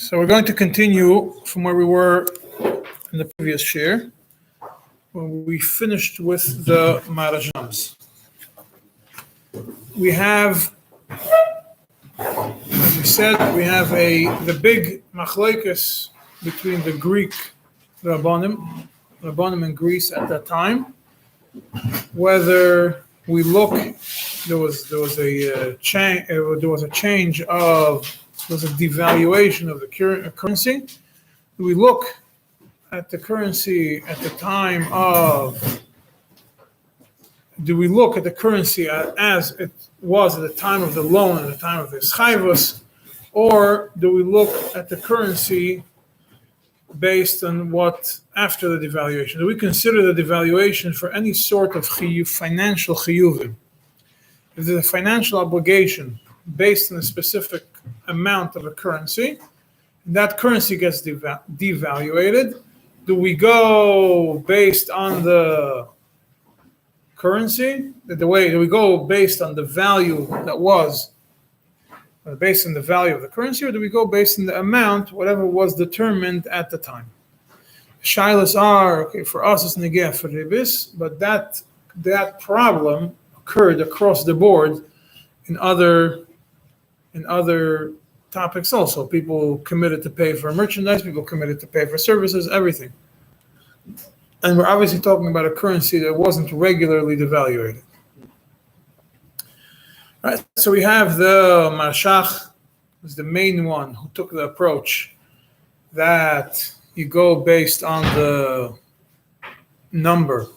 So we're going to continue from where we were in the previous shiur, when we finished with the marajams. We have, as we said, we have the big machlokes between the Greek Rabbanim in Greece at that time, whether we look, there was a devaluation of the currency. Do we look at the currency at the time of? Do we look at the currency as it was at the time of the loan, at the time of the schayvus, or do we look at the currency based on what after the devaluation? Do we consider the devaluation for any sort of financial chiyuvim? If there's a financial obligation based on a specific amount of a currency, that currency gets devaluated, do we go based on the currency? Do we go based on the value that was, based on the value of the currency, or do we go based on the amount, whatever was determined at the time? Shilas are, okay, for us it's negeh for ribis, but that problem occurred across the board in other topics also. People committed to pay for merchandise, people committed to pay for services, everything. And we're obviously talking about a currency that wasn't regularly devaluated. All right, so we have the Marshach, who's the main one who took the approach that you go based on the number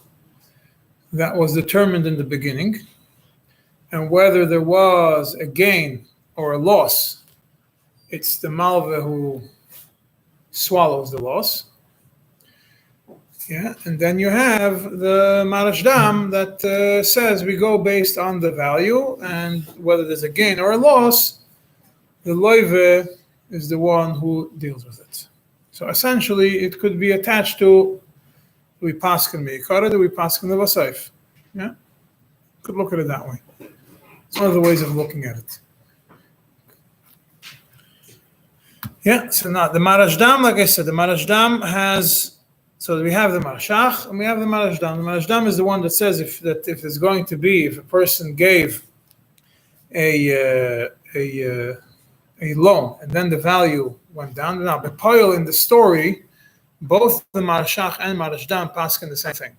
that was determined in the beginning, and whether there was a gain or a loss, it's the malveh who swallows the loss. Yeah, and then you have the marashdam that says we go based on the value, and whether there's a gain or a loss, the loive is the one who deals with it. So essentially, it could be attached to, do we paskin מעיקרא, do we paskin לבסוף? Yeah, could look at it that way. It's one of the ways of looking at it. Yeah, so now the marashdam, like I said, the marashdam has. So we have the marshach and we have the marashdam. The marashdam is the one that says if a person gave a loan and then the value went down. Now, Bepoil in the story, both the marshach and marashdam paskin the same thing,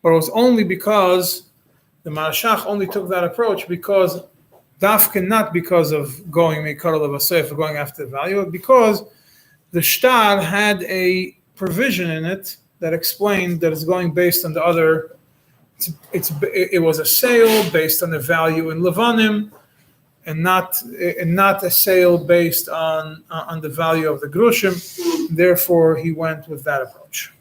but it was only because the marshach only took that approach because dafkin, not because of going מעיקרא לבסוף, going after the value, but because the shtar had a provision in it that explained that it's going based on the other. It was a sale based on the value in levanim, and not a sale based on the value of the grushim. Therefore, he went with that approach.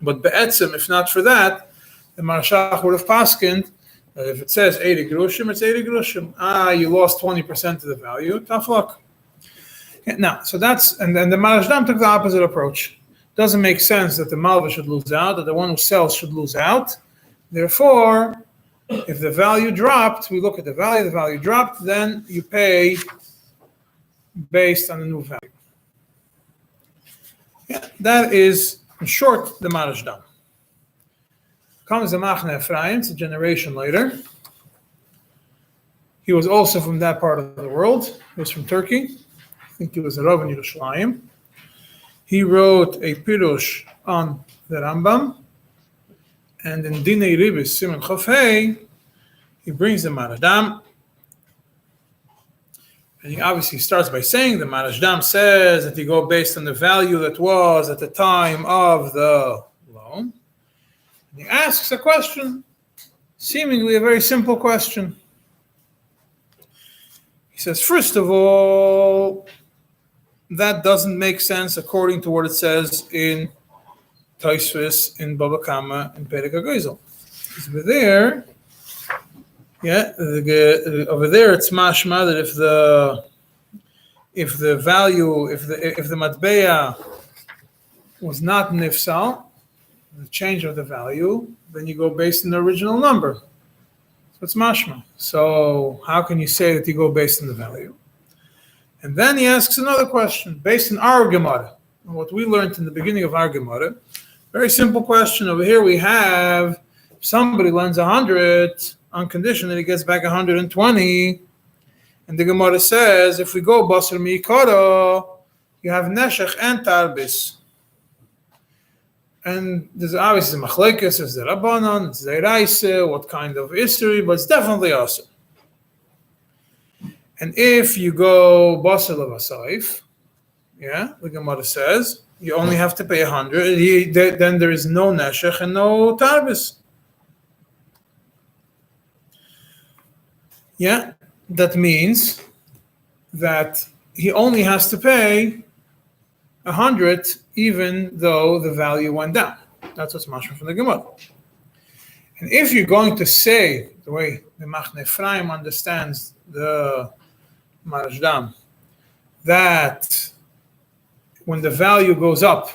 But be'etzim, if not for that, the marshach would have paskined that if it says 80 grushim, it's 80 grushim. You lost 20% of the value. Tough luck. Now, so that's, and then the marashdam took the opposite approach. Doesn't make sense that the malva should lose out, that the one who sells should lose out. Therefore, if the value dropped, we look at the value dropped, then you pay based on the new value. Yeah, that is, in short, the marashdam. Comes the Machne Ephraim, it's a generation later. He was also from that part of the world. He was from Turkey. I think he was a Rav in Yerushalayim. He wrote a pirush on the Rambam, and in Dinei Ribis Siman Chof Hei, he brings the marashdam, and he obviously starts by saying the marashdam says that you go based on the value that was at the time of the loan. And he asks a question, seemingly a very simple question. He says, first of all, that doesn't make sense according to what it says in Tosfos, in Baba Kama, in Perek HaGozel. Over there, over there it's mashma that if the matbeya was not nifsal, the change of the value, then you go based on the original number. So it's mashma. So how can you say that you go based on the value? And then he asks another question based on our Gemara, what we learned in the beginning of our Gemara. Very simple question. Over here we have somebody lends 100 on condition that he gets back 120. And the Gemara says, if we go Basar Mi'ikara, you have Neshech and Tarbis. And there's obviously Machlekes, there's the Rabbanon, it's the Reise, what kind of history, but it's definitely awesome. And if you go Basar Levasayif, the Gemara says, you only have to pay 100, then there is no Neshech and no Tarbis. That means that he only has to pay 100 even though the value went down. That's what's mashma from the Gemara. And if you're going to say, the way the Machne Ephraim understands the Marashdam, that when the value goes up,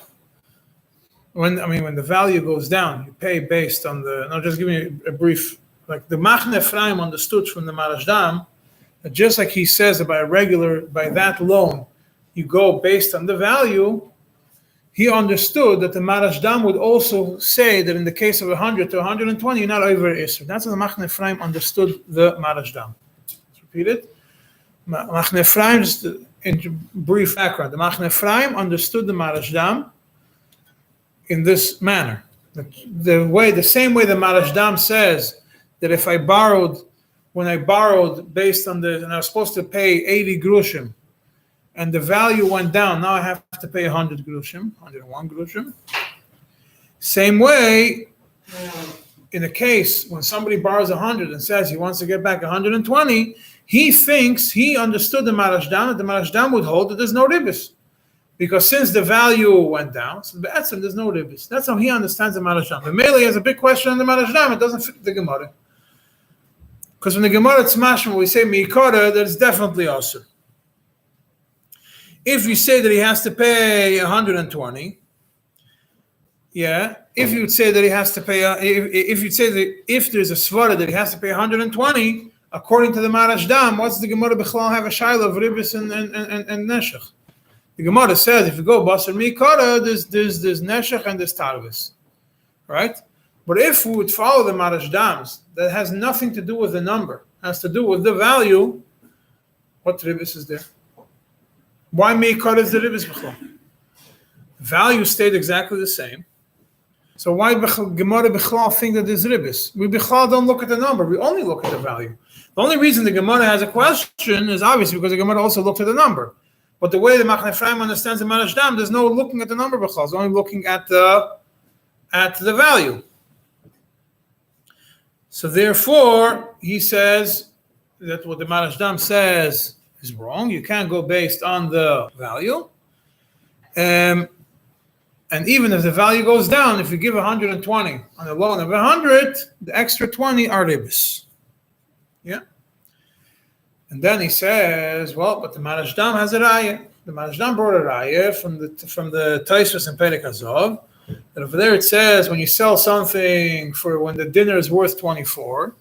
when the value goes down, you pay based on the, now just give me a brief, like the Machne Ephraim understood from the Marashdam, that just like he says that by that loan, you go based on the value, he understood that the Marashdam would also say that in the case of 100 to 120, you're not over Isser. That's how the Machne Ephraim understood the Marashdam. Let's repeat it. Machne Ephraim, just in brief background, the Machne Ephraim understood the Marashdam in this manner. The same way the Marashdam says that if when I borrowed based on and I was supposed to pay 80 grushim, and the value went down, now I have to pay 100 grushim, 101 grushim. Same way, in a case when somebody borrows 100 and says he wants to get back 120, he understood the Marashdam, that the Marashdam would hold that there's no ribis. Because since the value went down, so there's no ribis. That's how he understands the Marashdam. The Mele has a big question on the Marashdam, it doesn't fit the Gemara. Because when the Gemara Tzmashma, when we say Mi'ikara, that's definitely also. If you say that he has to pay 120, if you would say that he has to pay, if you'd say that if there's a svara that he has to pay 120, according to the Marashdam, what's the Gemara B'chlal have a shayla of ribis and neshech? The Gemara says if you go Basar Mi'ikara, there's neshech and there's tarvis, right? But if we would follow the Marashdams, that has nothing to do with the number, has to do with the value, what ribis is there? Why Mi'ikara is the ribis b'chlal? Value stayed exactly the same. So why Gemara b'chlal think that there's ribis? We b'chlal don't look at the number, we only look at the value. The only reason the Gemara has a question is obviously because the Gemara also looked at the number. But the way the Machne Ephraim understands the Marashdam, there's no looking at the number b'chlal, it's only looking at the value. So therefore, he says that what the Marashdam says is wrong. You can't go based on the value. And even if the value goes down, if you give 120 on a loan of 100, the extra 20 are ribis. And then he says, well, but the Marashdam has a raya. The Marashdam brought a raya from the Taisvos and Perek Hazov. And over there it says when you sell something for when the dinner is worth 24,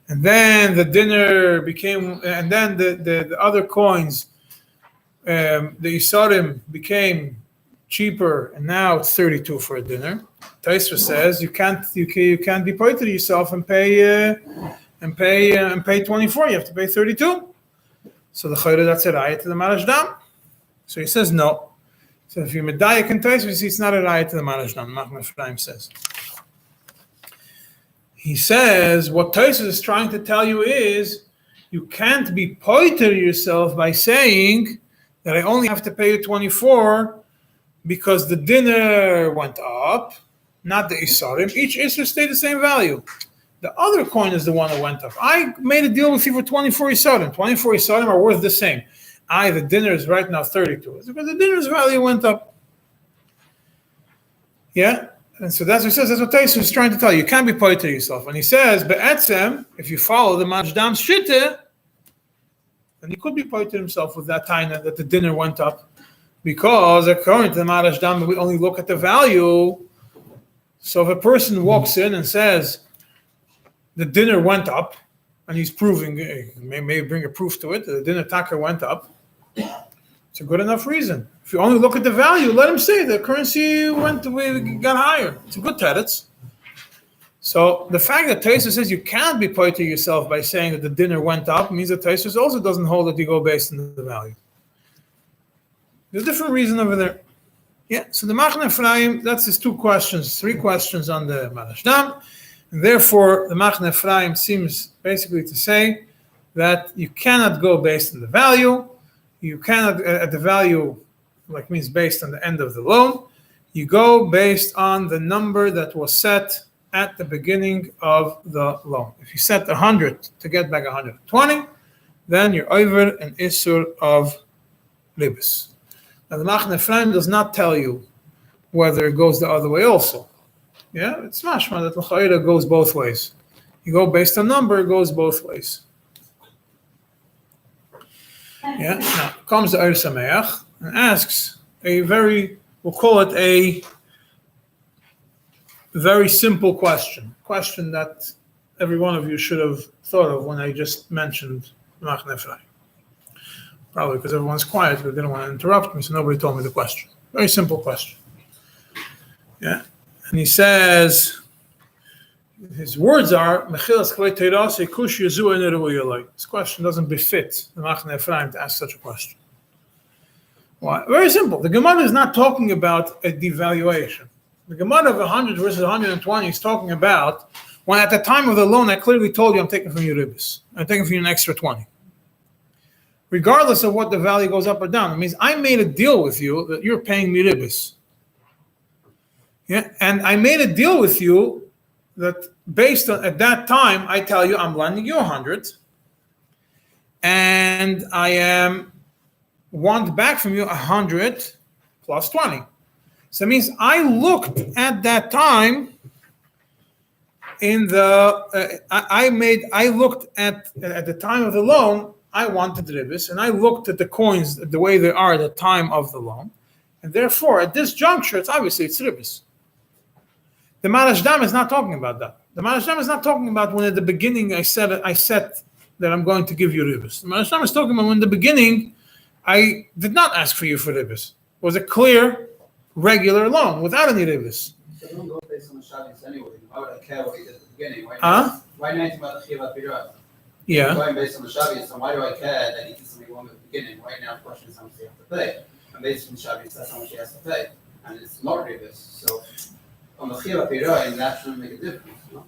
and then the dinner became, and then the other coins, the Isarim became cheaper, and now it's 32 for a dinner. Taisva says you can't be pointed to yourself and pay 24. You have to pay 32. So the Chayre, that's a raya to the Marashdam. So he says no. So if you medayek and Taisva, you see it's not a raya to the Marashdam. Machne Ephraim says. He says what Taisva is trying to tell you is you can't be pointed yourself by saying that I only have to pay you 24 because the dinner went up, not the Isarim. Each Isser stayed the same value. The other coin is the one that went up. I made a deal with you for 24 Isarim. 24 Isarim are worth the same. The dinner is right now 32. It's because the dinner's value went up. And so that's what he says. That's what Taisva is trying to tell you. You can't be pointed to yourself. And he says, Be'etzem, if you follow the Marashdam's shittah, then he could be pointed to himself with that taina that the dinner went up. Because according to the Marashdam, we only look at the value. So if a person walks in and says the dinner went up, and he's proving, maybe bring a proof to it, the dinner taka went up, It's a good enough reason. If you only look at the value, let him say the currency got higher. It's a good teretz. So the fact that Tosfos says you can't be poiter yourself by saying that the dinner went up means that Tosfos also doesn't hold that you go based on the value. There's a different reason over there. Yeah, so the Machne Ephraim, that's his three questions on the Marashdam. And therefore, the Machne Ephraim seems basically to say that you cannot go based on the value. You cannot, at the value, like means based on the end of the loan. You go based on the number that was set at the beginning of the loan. If you set 100 to get back 120, then you're over an issur of ribis. Now the Machne Ephraim does not tell you whether it goes the other way also. Yeah, it's mashma that l'chayra goes both ways. You go based on number, it goes both ways. Yeah, now comes the Eir Sameach and asks we'll call it a very simple question that every one of you should have thought of when I just mentioned Machne Ephraim. Probably because everyone's quiet, but they didn't want to interrupt me, so nobody told me the question. Very simple question. Yeah, and he says, his words are, this question doesn't befit the Machne Ephraim to ask such a question. Why? Very simple. The Gemara is not talking about a devaluation. The Gemara of 100 versus 120 is talking about when at the time of the loan I clearly told you I'm taking from you ribis. I'm taking from you an extra 20. Regardless of what the value goes up or down. It means I made a deal with you that you're paying me ribis. Yeah, and I made a deal with you that based on, at that time, I tell you I'm lending you 100 and I want back from you 100 plus 20. So it means I looked at that time in the, I looked at the time of the loan, I wanted ribis, and I looked at the coins the way they are at the time of the loan. And therefore, at this juncture, it's ribis. The Marashdam is not talking about that. The Marashdam is not talking about when at the beginning I said that I'm going to give you ribis. The Marashdam is talking about when in the beginning I did not ask for you for ribis. It was a clear, regular loan without any ribis. So don't go based on the Shabbos anyway. Why would I care what he did at the beginning? Why 19 about the Chivat Pirot? Yeah. Going based on the Shabbos, so why do I care that he did something wrong at the beginning? Right now the question is how much he has to pay. And based on the Shabbos, that's how much he has to pay. And it's not ribis. So on the Chivat Pirot, that shouldn't make a difference, no?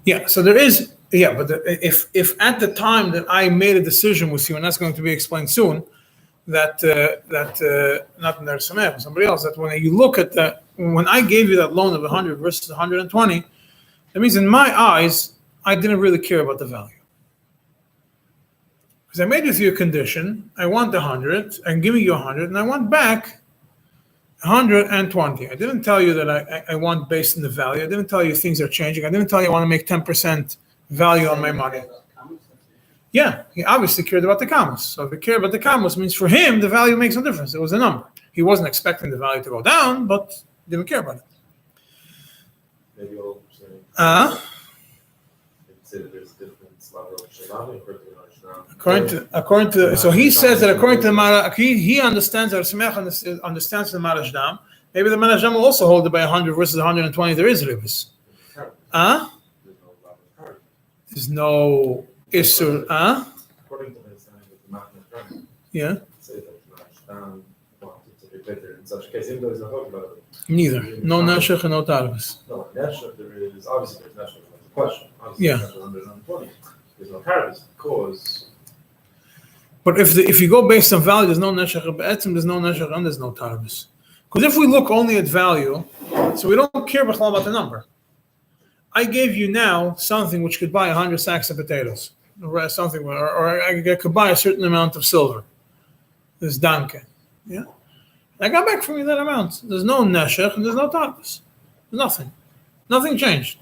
Yeah, so there is, but if at the time that I made a decision with you, and that's going to be explained soon, that not in their Sameh, somebody else, that when you look at when I gave you that loan of 100 versus 120, that means in my eyes, I didn't really care about the value. Because I made with you a condition, I want 100, I'm giving you 100, and I want back 120. I didn't tell you that I want based on the value. I didn't tell you things are changing. I didn't tell you I want to make 10% value on my money. Yeah, he obviously cared about the kamas. So if he cared about the kamas, means for him, the value makes no difference. It was a number. He wasn't expecting the value to go down, but didn't care about it. Maybe you'll say that there's different level of shalom according to so he says that according to the Mara, he understands that Samech understands the Marashdam. Maybe the Marashdam will also hold it by 100 versus 120. There is ribis. There's no issur. According to the understanding of the Machne, Yeah. Say that Marashdam wanted to be better in such a case, even though he's not talking about it. Neither. No neshech and no tarvis. No, neshech there is obviously there's neshech. That's the question. Obviously, Yeah. Neshech 120. There's no tarvis because. But if you go based on value, there's no neshech be'etzim, there's no neshech, and there's no tarvis. Because if we look only at value, so we don't care about the number. I gave you now something which could buy 100 sacks of potatoes, or something, or I could buy a certain amount of silver. This danke, yeah. I got back from you that amount. There's no neshech and there's no tarvis. Nothing. Nothing changed.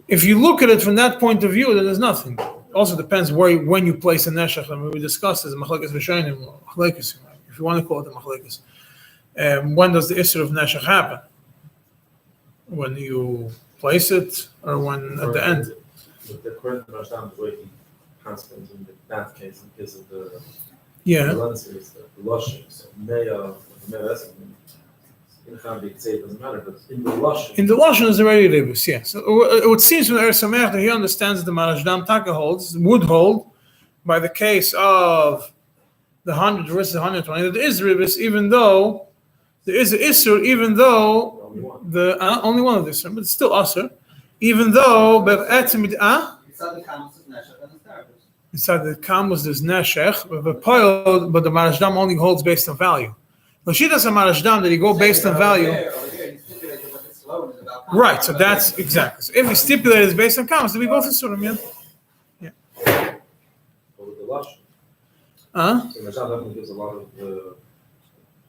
If you look at it from that point of view, then there's nothing. It also depends when you place a neshech. I mean, we discussed this, machlekes rishonim, machlekes, if you want to call it a machlekes. When does the issue of neshech happen? When you place it, or when at the end? The current Marashdam, the way he transfers in that case, in case of the Yeah. The lens is the Lush. So Meya, it doesn't matter, but in the Lush. In the Lashon is already Rebus, yes. So it would seem from the Ersameach that he understands that the Marashdam Taka would hold by the case of the 100 versus 120 that there is Rebus, even though there is an Isur, even though only one of this, but it's still Asur, even though inside the Kamus there's Neshech, but the Marashdam only holds based on value. Lashitas a Marashdam that he go based on value. Right, so that's exactly. So if we stipulate it's based on Kamus, then we both assume him, yeah. But with the Lush. So Marashdam gives a lot of the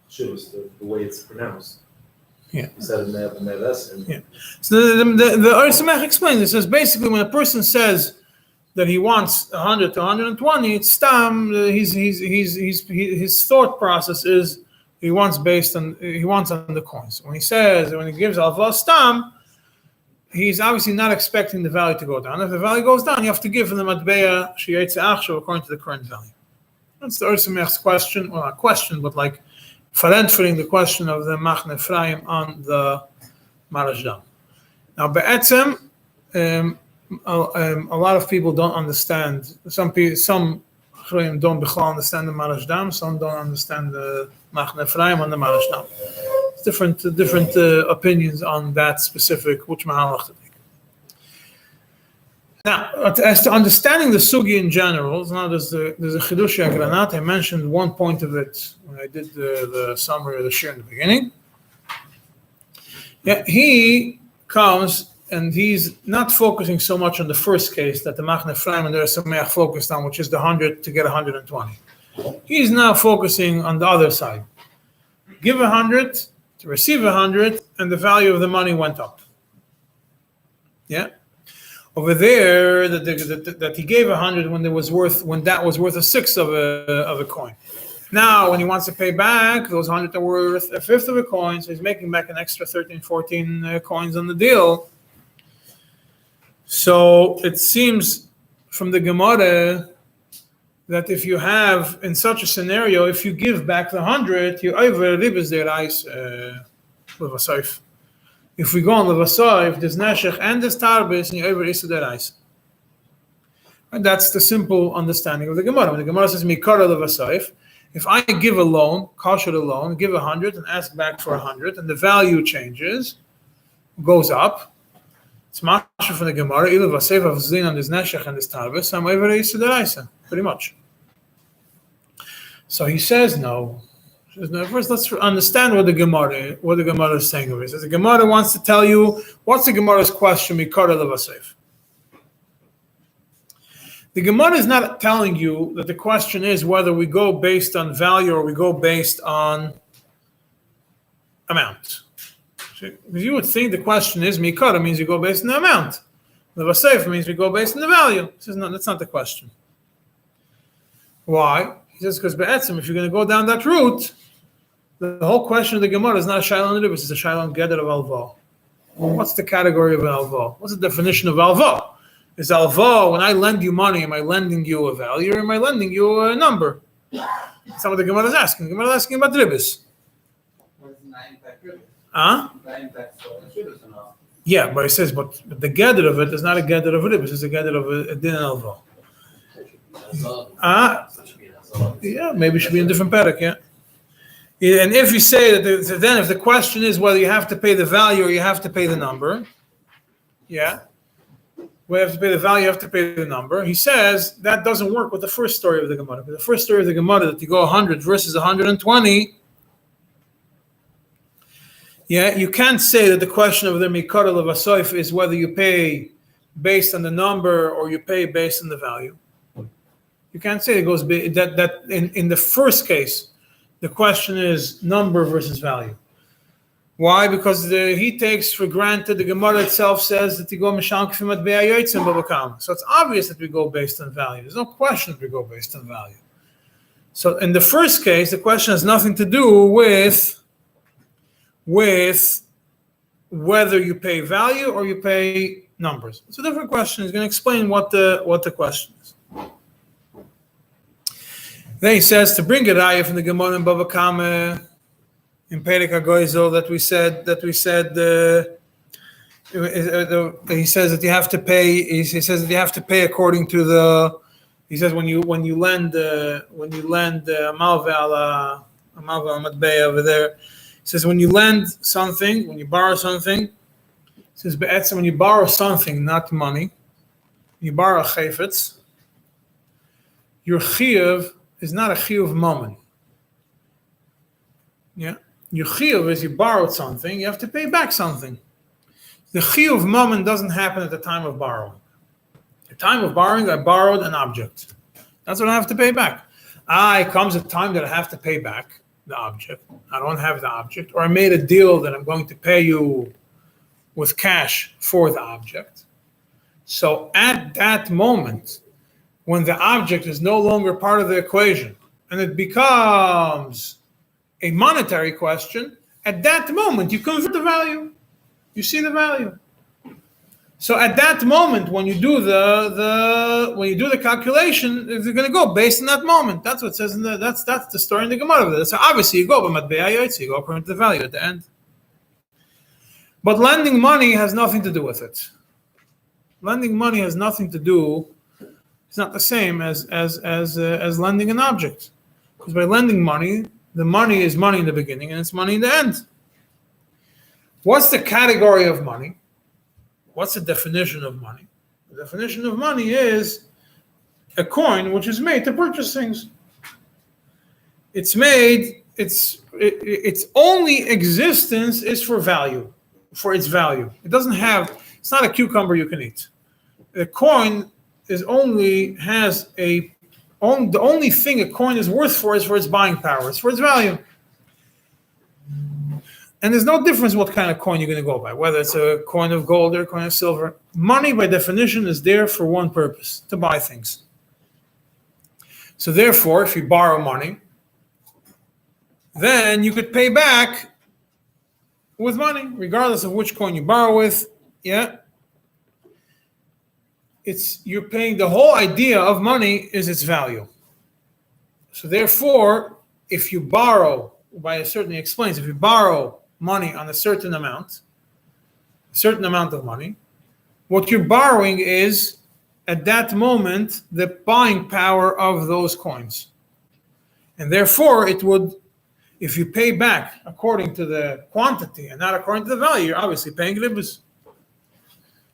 Shivas, the way it's pronounced. Yeah. He said in the lesson. Yeah. So the Ersameach explains it. Says basically when a person says that he wants 100 to 120, it's stam. His thought process is he wants on the coins. When he gives alva stam, he's obviously not expecting the value to go down. If the value goes down, you have to give him the matbeya sheyetze achshav according to the current value. That's the Ersameach's question. Well, not question, but like answering the question of the Machne Ephraim on the Marashdam. Now, be'etzem, a lot of people don't understand. Some Ephraim don't understand the Marashdam. Some don't understand the Machne Ephraim on the Marashdam. It's different opinions on that specific which mahalach to take. Now, as to understanding the sugi in general, now there's a chidush agranat. I mentioned one point of it when I did the summary of the shiur in the beginning. Yeah, he comes and he's not focusing so much on the first case that the Machne Ephraim and the Ersameach focused on, which is the 100 to get 120. He's now focusing on the other side. Give 100 to receive 100, and the value of the money went up. Yeah. Over there, that he gave 100 when that was worth a sixth of a coin. Now, when he wants to pay back, those 100 are worth a fifth of a coin, so he's making back an extra 13, 14 coins on the deal. So it seems from the Gemara that if you have, in such a scenario, if you give back the 100, you over ribas derais levasoif. If we go on Lebasov, there's Neshech and there's Tarbis, and you over Issa Derais. And that's the simple understanding of the Gemara. When the Gemara says, Mikara Lebasov, if I give a loan, kosher a loan, give 100 and ask back for 100, and the value changes, goes up, it's masha from the Gemara, Ila Vasev of Zin and there's Neshech and there's Tarbis, I'm over Issa Derais, pretty much. So he says, no. First, let's understand what the Gemara is saying over here. The Gemara wants to tell you what's the Gemara's question. Mikara levasev. The Gemara is not telling you that the question is whether we go based on value or we go based on amount. Because you would think the question is Mikara means you go based on the amount. Levasev means we go based on the value. He says no, that's not the question. Why? He says because be'etzem, if you're going to go down that route, the whole question of the Gemara is not a shaila on ribus, it's a shaila on geder of alva. What's the category of an alva? What's the definition of alva? Is alva, when I lend you money, am I lending you a value or am I lending you a number? That's not what the Gemara is asking. The Gemara is asking about ribus. What is the impact ribus? The impact ribus or not? Yeah, but it says, but the geder of it is not a geder of ribus, it's a geder of a din alva. Yeah, maybe it should be in a different parak, yeah. And if you say that, then if the question is whether you have to pay the value or you have to pay the number, yeah, we have to pay the value, you have to pay the number. He says that doesn't work with the first story of the Gemara. The first story of the Gemara that you go 100 versus 120, yeah, you can't say that the question of the Mikara Levasoif is whether you pay based on the number or you pay based on the value. You can't say it goes that in the first case. The question is number versus value. Why? Because he takes for granted, the Gemara itself says that you go mishankfim at be'ayotzim babakam. So it's obvious that we go based on value. There's no question that we go based on value. So in the first case, the question has nothing to do with whether you pay value or you pay numbers. It's a different question. He's going to explain what the question is. Then he says to bring a raya from the Gemara in Bava Kama in Perek HaGoizel that we said he says that you have to pay. He says that you have to pay according to the. He says when you lend malve ala matbei over there. He says when you lend something, when you borrow something. He says be'etzem when you borrow something, not money. You borrow a chayfetz. Your chiyuv is not a chiyuv moment. Yeah, your chiyuv is you borrowed something, you have to pay back something. The chiyuv moment doesn't happen at the time of borrowing. At the time of borrowing, I borrowed an object. That's what I have to pay back. It comes a time that I have to pay back the object. I don't have the object, or I made a deal that I'm going to pay you with cash for the object. So at that moment, when the object is no longer part of the equation and it becomes a monetary question, at that moment you convert the value. You see the value. So at that moment, when you do the calculation, it's going to go based on that moment. That's what it says in that's the story in the Gemara. So obviously you go by matbei hayotzi, you go according to the value at the end. But lending money has nothing to do with it. Lending money has nothing to do. It's not the same as lending an object, because by lending money, the money is money in the beginning and it's money in the end. What's the category of money? What's the definition of money? The definition of money is a coin which is made to purchase things. It's made. Its only existence is for value, for its value. It doesn't have. It's not a cucumber you can eat. A coin the only thing a coin is worth for is for its buying power. It's for its value. And there's no difference what kind of coin you're going to go by, whether it's a coin of gold or a coin of silver. Money, by definition, is there for one purpose, to buy things. So therefore, if you borrow money, then you could pay back with money, regardless of which coin you borrow with. Yeah. You're paying, the whole idea of money is its value. So therefore, if you borrow, certainly explains, if you borrow money on a certain amount of money, what you're borrowing is, at that moment, the buying power of those coins. And therefore, it would, if you pay back according to the quantity and not according to the value, you're obviously paying ribos.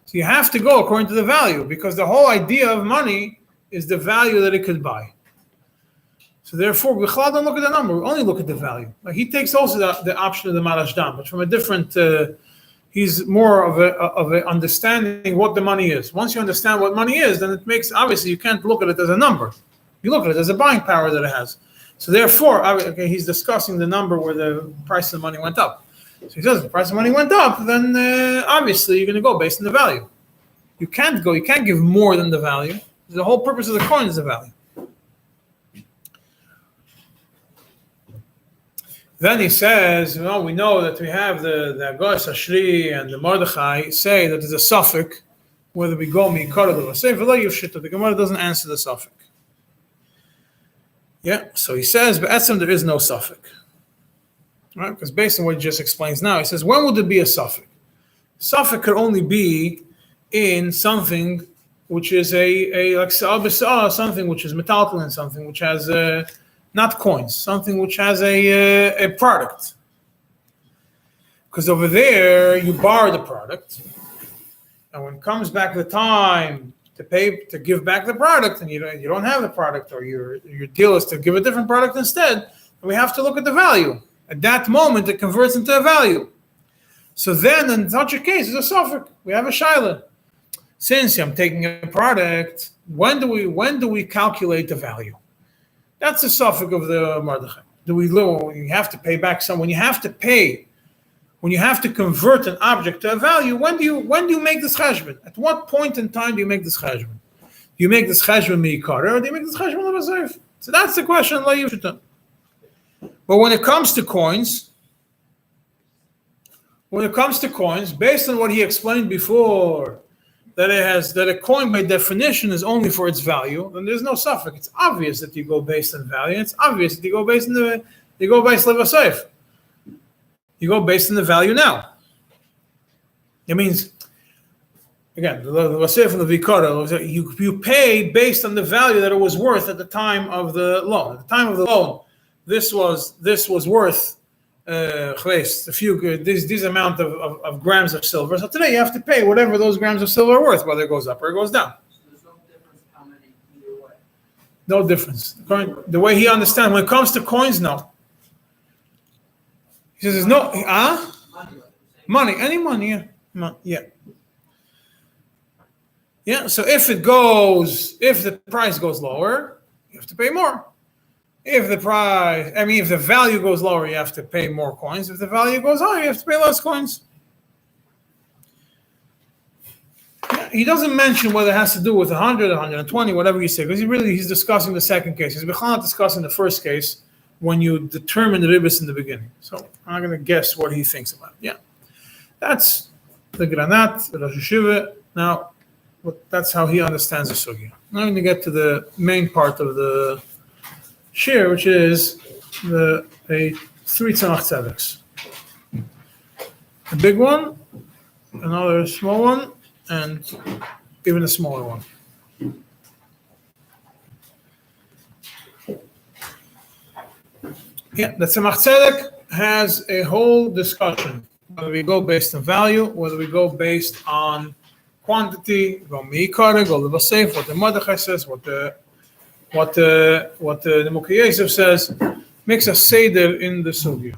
So you have to go according to the value, because the whole idea of money is the value that it could buy. So therefore, we don't look at the number, we only look at the value. Like he takes also the option of the Marashdam, but from a different, he's more of a understanding what the money is. Once you understand what money is, then it makes, obviously you can't look at it as a number. You look at it as a buying power that it has. So therefore, he's discussing the number where the price of the money went up. So he says, if the price of money went up, then obviously you're going to go based on the value. You can't give more than the value. The whole purpose of the coin is the value. Then he says, we know that we have the Agoras Ashri and the Mordechai say that there's a suffix, whether we go Mi'ikara or say v'lo yivshita. The Gemara doesn't answer the suffix. Yeah, so he says, but etzem there is no suffix. Right? Because based on what he just explains now, he says, when would there be a suffix? Suffix could only be in something which is like something which is metaltalin, something which has not coins, something which has a product. Because over there, you borrow the product, and when it comes back the time to give back the product, and you don't have the product, or your deal is to give a different product instead, we have to look at the value. At that moment, it converts into a value. So then, in such a case, it's a suffix. We have a shaila. Since I'm taking a product, when do we calculate the value? That's the suffix of the Mordechai. You have to pay back some. When you have to convert an object to a value, when do you make this cheshbon? At what point in time do you make this cheshbon? Do you make this cheshbon Mi'ikara, or do you make this cheshbon Lebasov? So that's the question. But when it comes to coins, based on what he explained before, that a coin by definition is only for its value, then there's no suffix. It's obvious that you go based on value. It's obvious that you go based lebasov. You go based on the value now. It means, again, the lebasov and the vikara, you pay based on the value that it was worth at the time of the loan. At the time of the loan, this was worth this amount of grams of silver. So today you have to pay whatever those grams of silver are worth, whether it goes up or it goes down. So there's no difference how many either way. No difference. The way he understands, when it comes to coins, no. He says there's no money, any money, yeah. Yeah. So if the price goes lower, you have to pay more. If the value goes lower, you have to pay more coins. If the value goes higher, you have to pay less coins. Yeah, he doesn't mention whether it has to do with 100, 120, whatever you say, because he's discussing the second case. He's not discussing the first case when you determine the ribis in the beginning. So I'm going to guess what he thinks about it. Yeah. That's the Granat, the Rosh Yeshiva. Now, that's how he understands the sugya. Now I'm going to get to the main part of the Shiur, which is a 3 tzemach tzedeks. A big one, another small one, and even a smaller one. Yeah, the tzemach tzedek has a whole discussion. Whether we go based on value, whether we go based on quantity, go Meikara, go Lebasov, what the Mordechai says, what the Mukhi says, makes a seder in the sugya.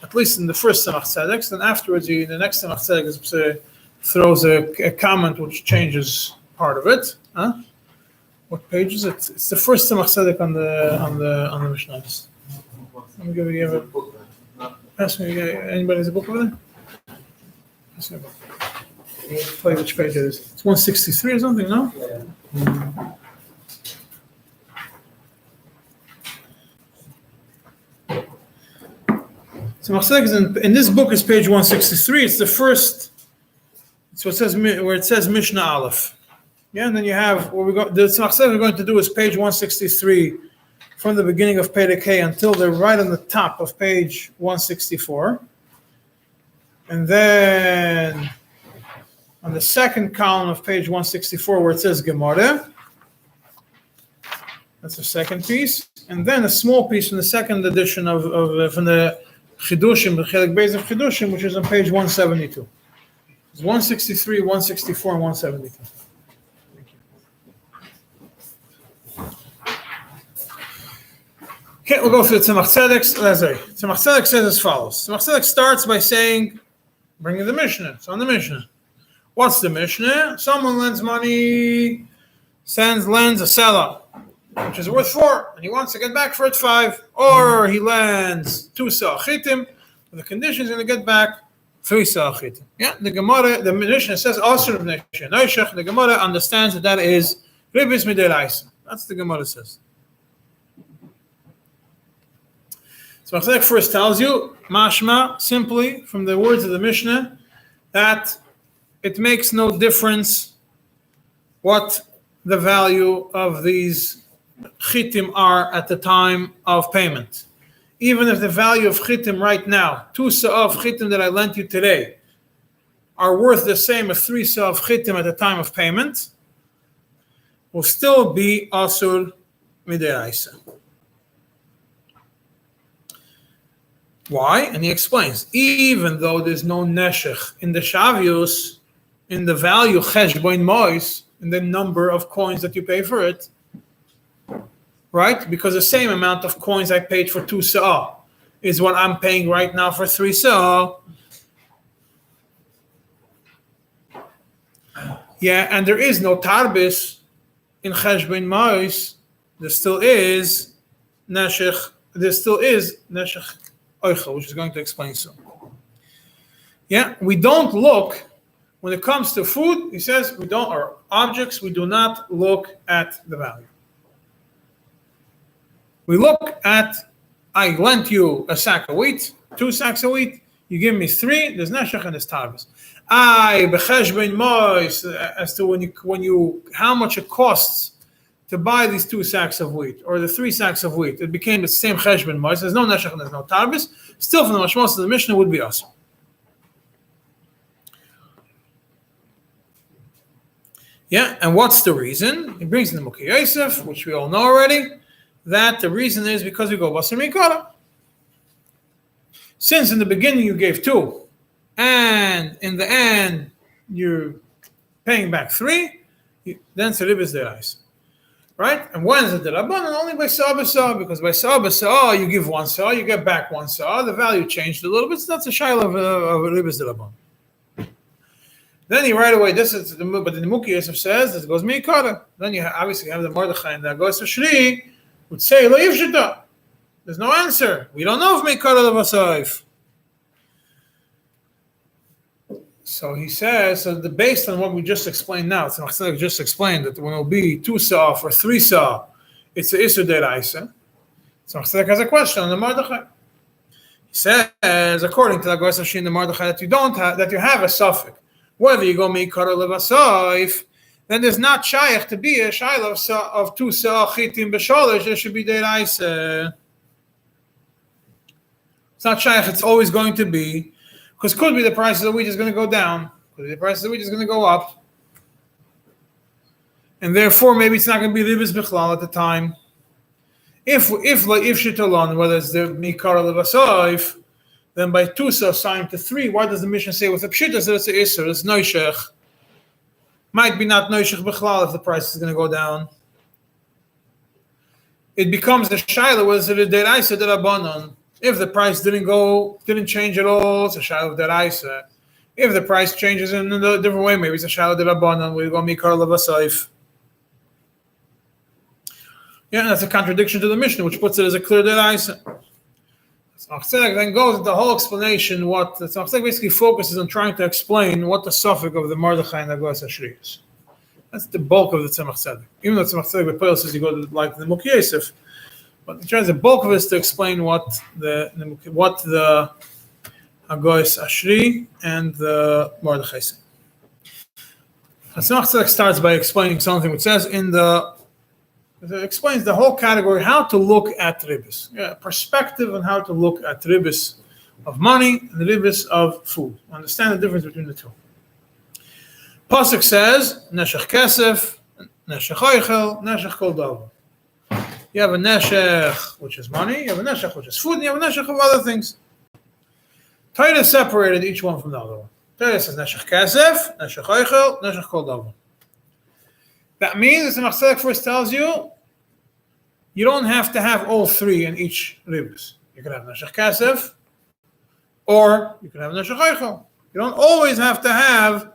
At least in the first tzemach tzedek. Then afterwards, in the next tzemach tzedek, throws a comment which changes part of it. Huh? What page is it? It's the first tzemach tzedek on the Mishnah. Let me give you a book. Ask me, anybody has a book over there? Ask me a book. Tell you which page it is. It's 163 or something, no? Yeah. So in this book is page 163. It's the first. It's what says where it says Mishnah Aleph. Yeah, and then you have where we go. The tzemach we're going to do is page 163 from the beginning of Perek K until they're right on the top of page 164, and then on the second column of page 164 where it says Gemara. That's the second piece, and then a small piece from the second edition from the Chidushim, the Chelik Beis of Chidushim, which is on page 172. It's 163, 164, and 172. Okay, we'll go through the tzemach tzedek. Tzemach tzedek says as follows. Tzemach tzedek starts by saying, bringing the Mishnah. It's on the Mishnah. What's the Mishnah? Someone lends money, lends a seller, which is worth 4, and he wants to get back for it 5. Or he lends 2 sa'achitim, with the condition he's going to get back 3 sa'achitim. Yeah, the Gemara, the Mishnah says, Asur b'nei shenoshech. The Gemara understands that is ribis mid'oraisa. That's the Gemara says. So Tzedek first tells you, mashma, simply from the words of the Mishnah, that it makes no difference what the value of these chitim are at the time of payment. Even if the value of chitim right now, 2 sa'ah of chitim that I lent you today, are worth the same as 3 sa'ah of chitim at the time of payment, will still be asur mid'oraisa. Why? And he explains, even though there's no neshech in the shavius, in the value cheshboin mois, in the number of coins that you pay for it, right? Because the same amount of coins I paid for 2 sa'ah is what I'm paying right now for 3 sa'ah. Yeah, and there is no tarbis in cheshboin mois. There still is neshech. Which is going to explain soon. Yeah, we don't look, when it comes to food, he says, or objects, we do not look at the value. We look at, I lent you a sack of wheat, 2 sacks of wheat, You give me 3, there's neshech and there's tarvis. Becheshbein mois, as to when you how much it costs to buy these 2 sacks of wheat or the 3 sacks of wheat. It became the same cheshbein mois. There's no neshech and there's no tarvis. Still, from the mashmos of the Mishnah would be awesome. Yeah, and what's the reason? He brings in the Mukhi Yosef, which we all know already, that the reason is because we go basar mikara. Since in the beginning you gave 2, and in the end you're paying back 3, then it's a ribis derais. Right? And when is it the Rabbanan? Only by sa'ah, because by sa'ah you give 1 sa'ah, you get back 1 sa'ah, the value changed a little bit, so that's a shayla of a ribis Rabbanan. Then he right away, but the Mukhi Yosef says this goes meikara. Then you obviously have the Mordechai and the Agos Shri would say lo yivshita. There's no answer. We don't know if meikara levasayif. So he says, based on what we just explained now, so Tzemach just explained that when it will be 2 sa'ah or 3 sa'ah, it's a isur deraisa. So Tzemach has a question on the Mordechai. He says, according to the Agos Shri and the Mordechai, that you have a suffix. Whether you go meikara levasayif, then there's not shaykh to be a shayla of 2 sa'ah chitim b'sholish. There should be deraisa. It's not shaykh. It's always going to be, because could be the price of the wheat is going to go down, could be the price of the wheat is going to go up, and therefore maybe it's not going to be ribis bichlal at the time. If shitalon, whether it's the meikara levasayif, then by 2 sa'ah assigned to 3, why does the Mishnah say with a pshita that it's a isur, it's noishech? Might be not noishech b'chlal if the price is going to go down. It becomes the shayla whether it's a deraisa derabanan. If the price didn't change at all, it's a shayla of deraisa. If the price changes in a different way, maybe it's a shayla derabanan. We go mikar levasayif. Yeah, and that's a contradiction to the Mishnah, which puts it as a clear deraisa. Tzemach then goes into the whole explanation. What Tzemach basically focuses on trying to explain what the suffix of the Mordechai and the Agos Shri is. That's the bulk of the Tzemach. Even though Tzemach Tzedek B'Poel says you go to like the Mukhi Yosef, but he tries the bulk of it is to explain what the Agos Shri and the Mordechai say. Tzemach starts by explaining something which says it explains the whole category, how to look at ribis. Yeah, perspective on how to look at ribis of money and the ribis of food. Understand the difference between the two. Pasuk says, neshech kesef, neshech oichel, neshech kol davar. You have a neshech, which is money, you have a neshech, which is food, and you have a neshech of other things. Torah separated each one from the other one. Torah says neshech kesef, neshech oichel, neshech kol davar. That means, as the Tzemach first tells you, you don't have to have all 3 in each ribis. You can have neshech kasef, or you can have neshech oichel. You don't always have to have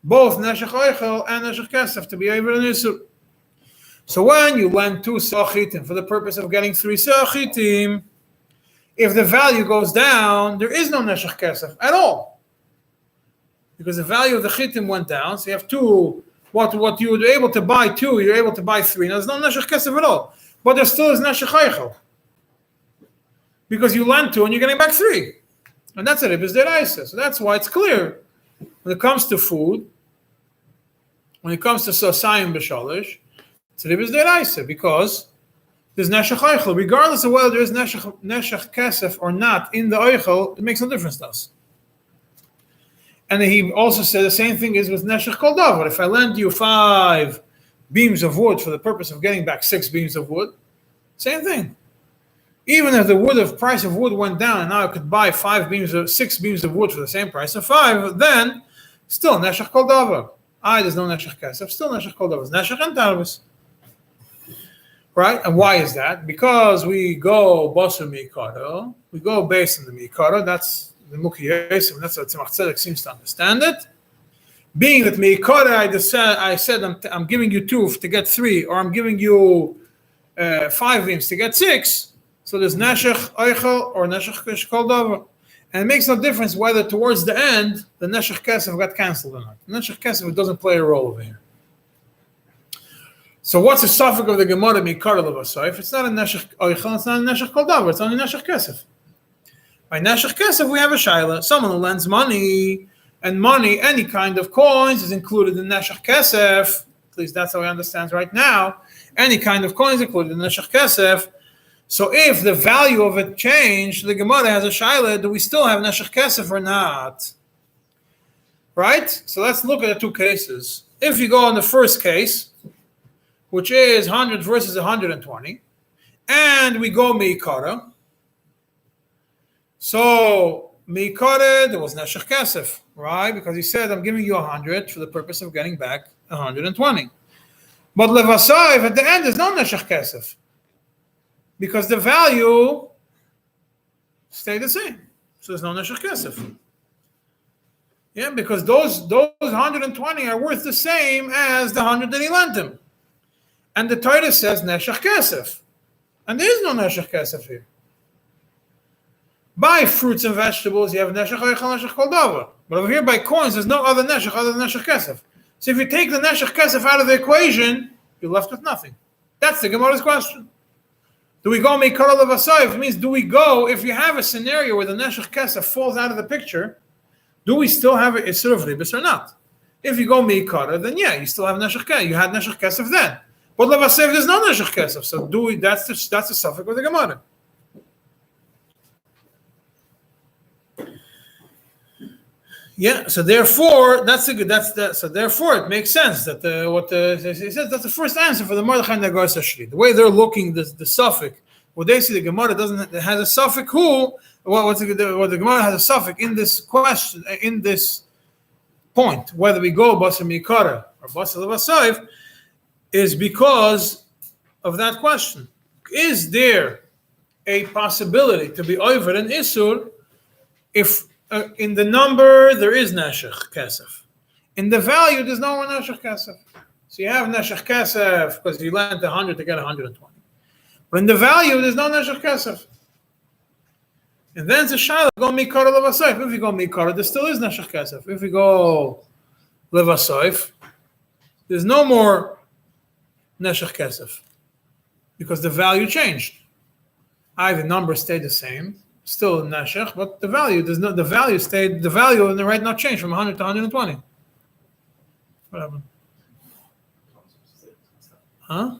both neshech oichel and neshech kasef to be able to nisur. So when you lend 2 sa'ah chitim for the purpose of getting 3 sa'ah chitim, if the value goes down, there is no neshech kasef at all, because the value of the chitim went down. So you have 2. What you were able to buy 2, you're able to buy 3. Now there's no neshech kesef at all, but there still is neshech oichel, because you lent 2 and you're getting back 3, and that's a ribis deraisa. So that's why it's clear when it comes to food, when it comes to sosayim b'shalish, it's a ribis deraisa because there's neshech oichel, regardless of whether there is neshech kesef or not in the oichel. It makes no difference to us. And he also said the same thing is with neshech kol davar. If I lend you 5 beams of wood for the purpose of getting back 6 beams of wood, same thing. Even if the price of wood went down and now I could buy 6 beams of wood for the same price of 5, then still neshech kol davar. There's no neshech kesef, still neshech kol davar. It's neshech and tarvis. Right? And why is that? Because we go basar mikara, we go based on the mikara. That's the Mukhi Yosef, and that's what Tzemach Tzedek seems to understand it. Being that meikara, I said I'm giving you 2 to get 3, or I'm giving you 5 beams to get 6. So there's neshech oichel or neshech kol davar, and it makes no difference whether towards the end the neshech kesef got cancelled or not. Neshech kesef doesn't play a role over here. So what's the suffix of the Gemara meikara levasayif? It's not a neshech oichel, it's not a neshech kol davar, it's only neshech kesef. By neshech kesef, we have a shaila. Someone who lends money, and money, any kind of coins, is included in neshech kesef. At least that's how we understand right now. Any kind of coins included in neshech kesef. So if the value of it changed, the Gemara has a shaila, do we still have neshech kesef or not? Right? So let's look at the two cases. If you go on the first case, which is 100 versus 120, and we go Meikara. So Meikara, there was neshech kesef, right? Because he said, I'm giving you 100 for the purpose of getting back 120. But Levasov, at the end, there's no neshech kesef. Because the value stayed the same. So there's no neshech kesef. Yeah, because those 120 are worth the same as the 100 that he lent him. And the Torah says neshech kesef. And there is no neshech kesef here. By fruits and vegetables, you have neshech eichel, neshech kol davar. But over here, by coins, there's no other neshech other than neshech kesef. So if you take the neshech kesef out of the equation, you're left with nothing. That's the Gemara's question. Do we go meikara levasov? It means, do we go, if you have a scenario where the neshech kesef falls out of the picture, do we still have a sort of ribis or not? If you go meikara, then yeah, you still have neshech kesef. You had neshech kesef then. But levasov, there's no neshech kesef. So do we? That's the suffix of the Gemara. Yeah. So therefore, so therefore, it makes sense that he says that's the first answer for the Mordechai Nagar Sashri. The way they're looking, the suffix. What they see, the Gemara has a suffix who. What the Gemara has a suffix in this question, in this point, whether we go Basar Mikara or Basar Levasov, is because of that question. Is there a possibility to be over an Isur if in the number there is Neshech Kesef? In the value, there's no more Neshech Kesef. So you have Neshech Kesef because you lent 100 to get 120. But in the value, there's no Neshech Kesef. And then it's a shaila, go Mikara Levasov. If we go Mikara, there still is Neshech Kesef. If we go Levasov, there's no more Neshech Kesef. Because the value changed. The number stayed the same, still Neshech, but the value, the value in the right not changed from 100 to 120. What happened? Huh?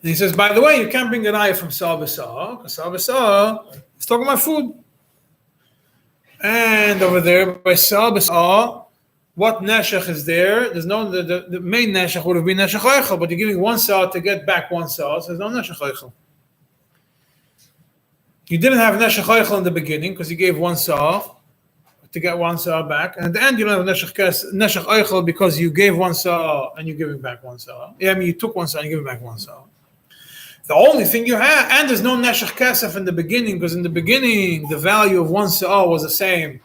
And he says, by the way, you can't bring an ayah from Sa'ah B'Sa'ah, because Sa'ah B'Sa'ah is talking about food. And over there, by Sa'ah B'Sa'ah, what neshech is there? There's no, the main neshech would have been neshech eichel, but you're giving one Sa'ah to get back one Sa'ah, so there's no neshech eichel. You didn't have neshech eichel in the beginning, because you gave one Sa'ah to get one Sa'ah back, and at the end you don't have neshech eichel because you gave one Sa'ah and you're giving back one Sa'ah. Yeah, I mean, you took one Sa'ah and you're giving back one Sa'ah. The only thing you have, and there's no neshech kesef in the beginning, because in the beginning the value of one sa'ah was the same,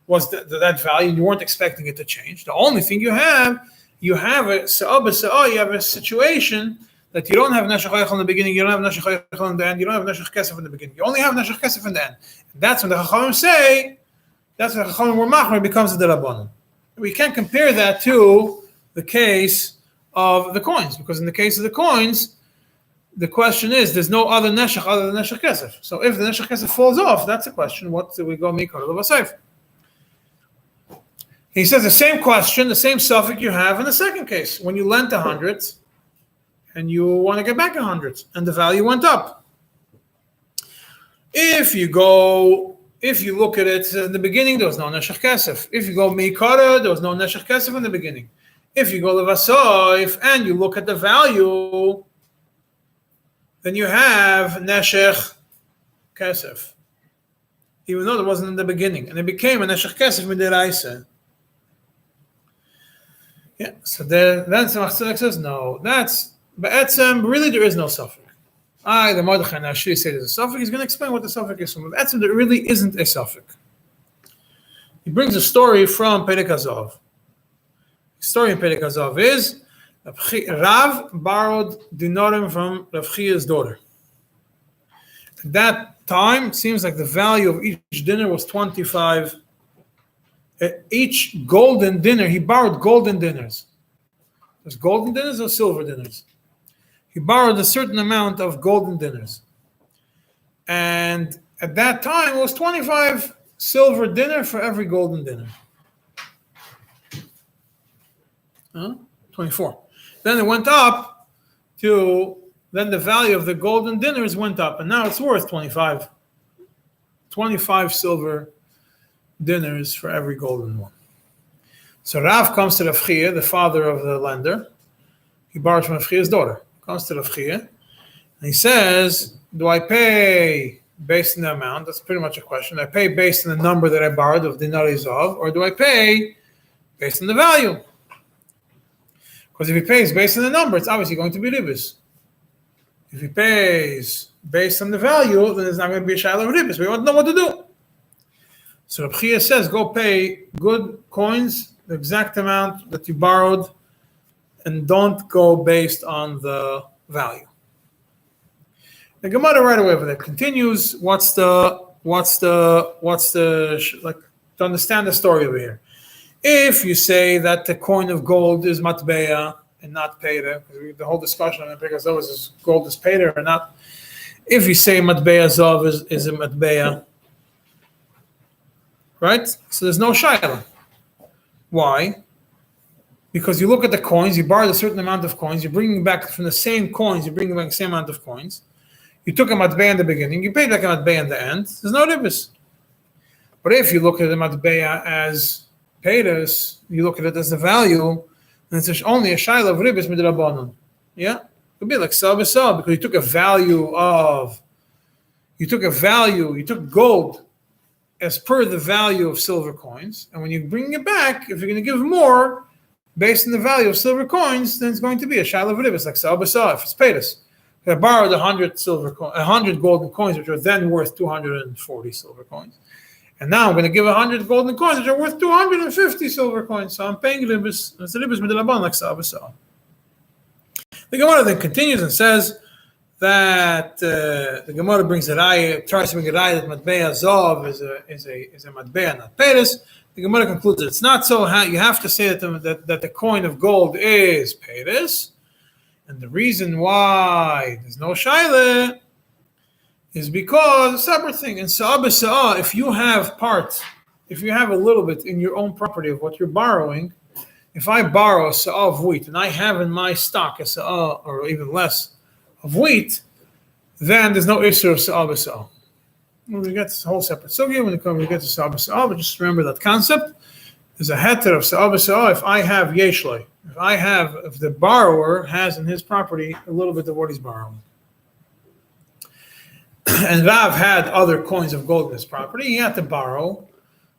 was that value, and you weren't expecting it to change. The only thing you have a sa'ah b'sa'ah, you have a situation that you don't have neshech eichel in the beginning, you don't have neshech eichel in the end, you don't have neshech kesef in the beginning. You only have neshech kesef in the end. And that's when the Chachamim say, that's when the Chachamim were machmer, becomes the Rabbanan. We can't compare that to the case of the coins, because in the case of the coins, the question is, there's no other neshech other than neshech kesef. So if the neshech kesef falls off, that's a question. What do we go mikar levasov? He says the same question, the same suffix you have in the second case. When you lent 100 and you want to get back 100 and the value went up. If you look at it in the beginning, there was no neshech kesef. If you go mikara, there was no neshech kesef in the beginning. If you go levasov and you look at the value, then you have neshech kesef, even though it wasn't in the beginning, and it became a neshech kesef midiraisa. Yeah, so then Tzemach says no. That's be'etzem. Really, there is no suffix. The Mordechai Nashri said there's a suffix. He's going to explain what the suffix is. From be'etzem, there really isn't a suffix. He brings a story from Perek Hazav. The story in Perek Hazav is Rav borrowed dinarim from Rav Chia's daughter. At that time, it seems like the value of each dinner was 25. Each golden dinner, he borrowed golden dinners. There's golden dinners or silver dinners. He borrowed a certain amount of golden dinners. And at that time, it was 25 silver dinner for every golden dinner. 24. Then it went up then the value of the golden dinners went up, and now it's worth 25. 25 silver dinners for every golden one. So Rav comes to Rav Chia, the father of the lender. He borrows from Rav Chia's daughter. Comes to Rav Chia, and he says, do I pay based on the amount? That's pretty much a question. Do I pay based on the number that I borrowed of dinari zav, or do I pay based on the value? Because if he pays based on the number, it's obviously going to be ribis. If he pays based on the value, then it's not going to be a shayla of ribis. We don't know what to do. So Rabbi Chia says, go pay good coins, the exact amount that you borrowed, and don't go based on the value. The Gemara right away over there continues. What's the like to understand the story over here? If you say that the coin of gold is matbeya and not payda, the whole discussion on because always is gold is payda or not. If you say matbeya zav is a matbeya, right? So there's no shayla. Why? Because you look at the coins, you borrowed a certain amount of coins, you're bringing back from the same coins, you're bringing back the same amount of coins. You took a matbeya in the beginning, you paid back a matbeya in the end. There's no ribis. But if you look at the matbeya as paydas, you look at it as the value, and it's only a shayla of ribis midrabanan. Yeah, it would be like sal b'sal because you took gold as per the value of silver coins, and when you bring it back, if you're going to give more based on the value of silver coins, then it's going to be a shayla of ribis like sal b'sal if it's paydas. I borrowed 100 golden coins, which are then worth 240 silver coins. And now I'm going to give 100 golden coins, which are worth 250 silver coins. So I'm paying ribis. It's a ribis midelaban like sa'abasa. The Gemara then continues and says that the Gemara brings a raya, tries to bring a raya that matbeya zav is a matbeya, not paydas. The Gemara concludes that it's not so. You have to say that the coin of gold is paydas. And the reason why there's no shayla is because a separate thing. In sa'ah, if you have a little bit in your own property of what you're borrowing, if I borrow a sa'ah of wheat and I have in my stock a sa'ah or even less of wheat, then there's no issue of sa'ah b'sa'ah. We get this whole separate sugya when we get to sa'ah b'sa'ah, but just remember that concept. There's a heter of sa'ah b'sa'ah if I have yeshloi. If the borrower has in his property a little bit of what he's borrowing. And Rav had other coins of gold in his property, he had to borrow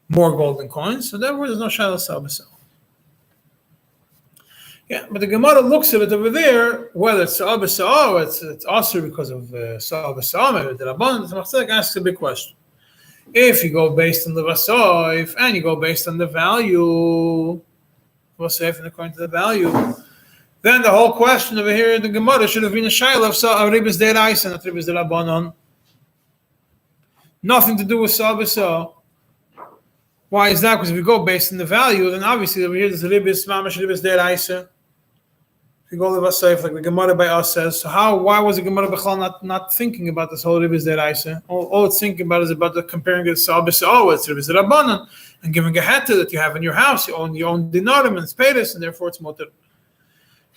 more golden coins, so therefore there's no shayla sa'ah b'sa'ah. Yeah, but the Gemara looks at it over there, whether it's sa'ah b'sa'ah or it's also because of sa'ah b'sa'ah, maybe the Rabban, the Machzek asks a big question. If you go based on the lebasov and you go based on the value, and according to the value, then the whole question over here in the Gemara should have been a shayla of ribis de'raisa, not ribis de'rabanan. Nothing to do with sa'ah b'sa'ah. Why is that? Because if we go based on the value, then obviously over here there's ribis mamash ribis de'raisa. If you go lebasov, like the Gemara by us says, so why was the Gemara b'chal not thinking about this whole ribis de'raisa? All it's thinking about is about comparing it to sa'ah b'sa'ah with ribis de'rabanan. And giving a heter that you have in your house, you own dinarim and it's paydas, and therefore it's mutter. It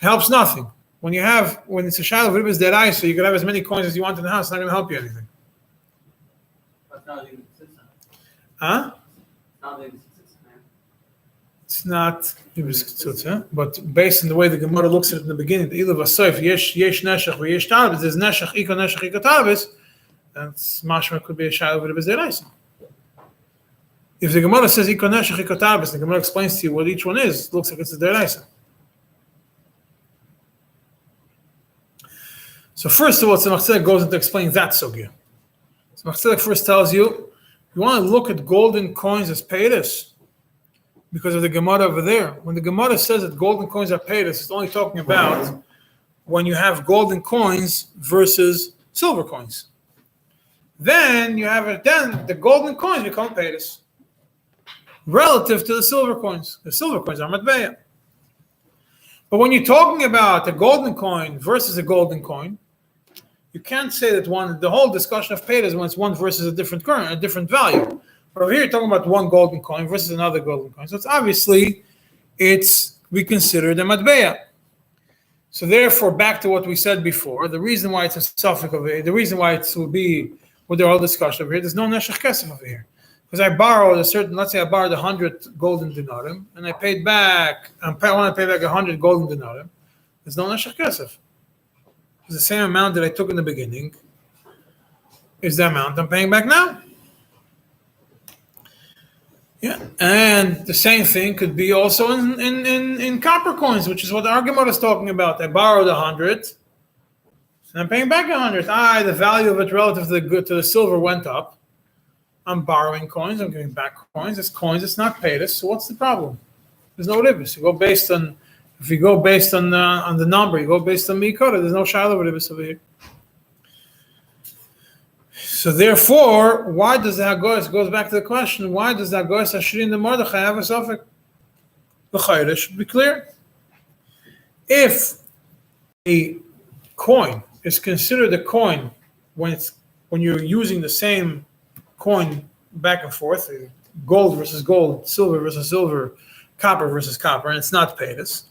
helps nothing. When it's a shayla of ribis de'raisa, so you can have as many coins as you want in the house, it's not going to help you anything. That's not even Huh? It's not It's not but based on the way the Gemara looks at it in the beginning, the ilav asayf yesh neshach v'yesh tarbis, there's neshach iko tarbis, that's mashma could be a shayla of ribis de'raisa. If the Gemara says iko neshach iko tarbis, the Gemara explains to you what each one is. It looks like it's a de'raisa. So first of all, Tzemach Tzedek goes into explaining that sugya. Tzemach Tzedek first tells you want to look at golden coins as paydas because of the Gemara over there. When the Gemara says that golden coins are paydas, it's only talking about when you have golden coins versus silver coins. Then the golden coins become paydas relative to the silver coins. The silver coins are matbeya. But when you're talking about a golden coin versus a golden coin, You can't say that the whole discussion of Peta is when it's one versus a different current, a different value. But over here, you're talking about one golden coin versus another golden coin. So it's obviously, we consider the matbeya. So therefore, back to what we said before, the reason why it's a suffix over here, the reason why it will be with the whole discussion over here, there's no neshech kesef over here. Because I borrowed let's say I borrowed 100 golden dinarim, and I paid back, I want to pay back 100 golden dinarim, there's no neshech kesef. It's the same amount that I took in the beginning is the amount I'm paying back now. Yeah, and the same thing could be also in copper coins, which is what the argument is talking about. I borrowed 100, and I'm paying back 100. The value of it relative to the silver went up. I'm borrowing coins. I'm giving back coins. It's coins. It's not paid. So what's the problem? There's no ribis. If you go based on the number, you go based on mikora. There's no shiloh ribis over here. So therefore, why does the Hagoyes, goes back to the question, why does the Hagoyes Ashri and the Mordechai have a suffix? The Chayre should be clear. If a coin is considered a coin when you're using the same coin back and forth, gold versus gold, silver versus silver, copper versus copper, and it's not paytas,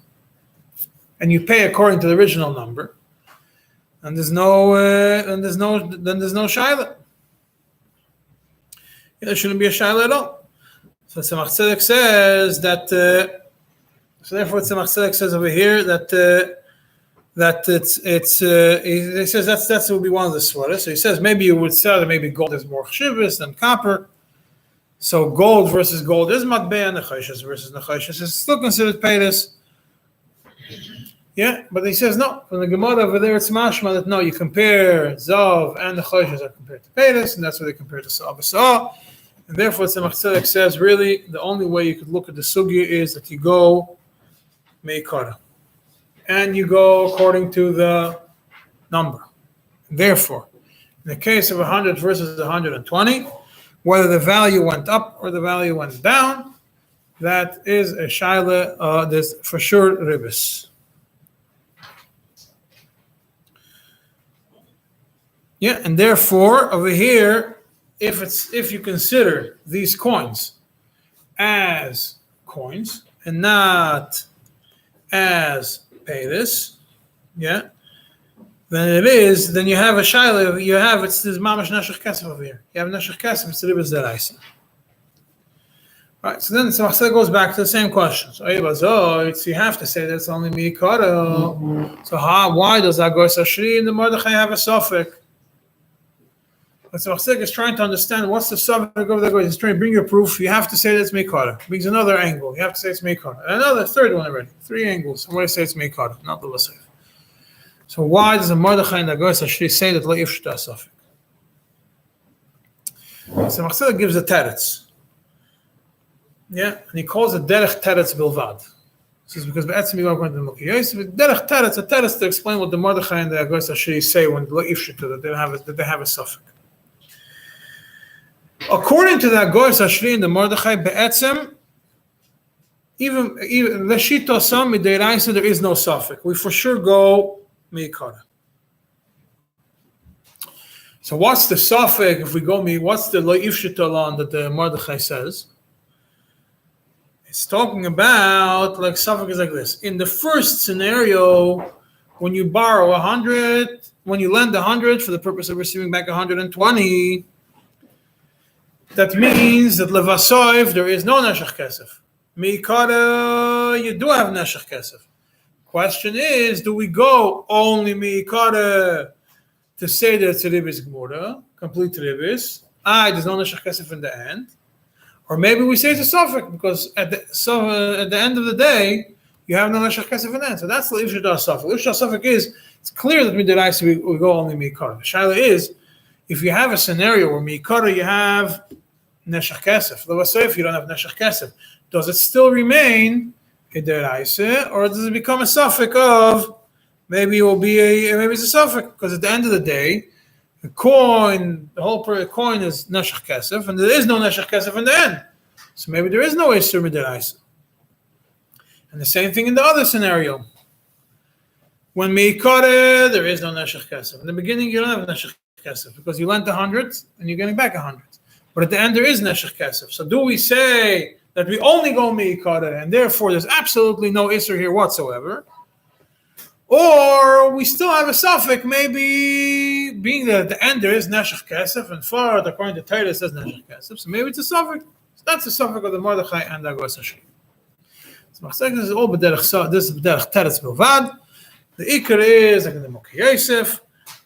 and you pay according to the original number, and there's no shiloh. There shouldn't be a shiloh at all. So Tzemach Tzedek says that. So therefore, Tzemach Tzedek says over here that he says that will be one of the svaras. So he says maybe you would say that maybe gold is more chshivus than copper. So gold versus gold is matbeya, nechayshus versus nechayshus is still considered paytas. Yeah, but he says no. From the Gemara over there, it's mashma that no, you compare zav and the chayshus are compared to paytas, and that's what they compare to sa'ah. And therefore, Tzemach Tzedek says really the only way you could look at the sugya is that you go meikara, and you go according to the number. Therefore, in the case of 100 versus 120, whether the value went up or the value went down, that is a shaila. There's for sure ribis. Yeah, and therefore over here, if you consider these coins as coins and not as paytas, yeah, then you have a shaila. There's mamash neshech kesef over here. You have neshech kesef, it's ribis deraisa. Right, so then Tzemach Tzedek goes back to the same question. So you have to say that it's only mikara. So why does Hagoyes Ashri and the Mordechai have a suffix? But Tzemach Tzedek is trying to understand what's the suffix of the Hagoyes. He's trying to bring your proof. You have to say that it's mikara. Brings another angle. You have to say it's mikara. Another third one already. 3 angles. Somebody say it's mikara, not the lebasov. So why does the Mordechai and the Hagoyes Ashri say that lo ifshta suffix? Tzemach Tzedek gives a teretz. Yeah, and he calls it derech teretz bilvad. This is because be'etzim you are going to the Mukhi Yosef. Derech teretz, a teretz to explain what the Mordechai and the Hagoyes Ashri say when lo ifshta, that they have a suffix. According to the Hagoyes Ashri and the Mordechai, be'etzim, even l'shito sam midiraisa, there is no suffix. We for sure go meikara. So what's the suffix if we go what's the lo ifshita that the Mordechai says? It's talking about like suffix is like this. In the first scenario, when you borrow 100, when you lend 100 for the purpose of receiving back 120, that means that lebasov there is no neshech kesef. Meikara, you do have neshech kesef. Question is, do we go only meikara to say that it's a ribis gemura, complete ribis? There's no neshech kesef in the end. Or maybe we say it's a suffix because at the end of the day, you have no neshech kesef in the end. So that's the ifshita suffix. The ifshita suffix is, it's clear that midiraisa we go only mikara. The shaila is, if you have a scenario where mikara you have neshech kesef, lebasov you don't have neshech kesef, does it still remain a deraisa, or does it become a suffix of maybe it's a suffix because at the end of the day, the whole coin is neshech kesef, and there is no neshech kesef in the end. So maybe there is no isur midiraisa. And the same thing in the other scenario. When Meikare, there is no Neshech Kesef. In the beginning, you don't have Neshech Kesef because you lent 100 and you're getting back 100. But at the end, there is Neshech Kesef. So do we say that we only go Meikare and therefore there's absolutely no Isser here whatsoever? Or we still have a suffix, maybe being that at the end there is Neshech Kesef and forward, according to Torah, it says Neshech Kesef. So maybe it's a suffix. So that's the suffix of the Mordechai and the Agos Hashem. So this is all B'derech Teretz Bilvad. The Ikar is like in the Mokei Yosef.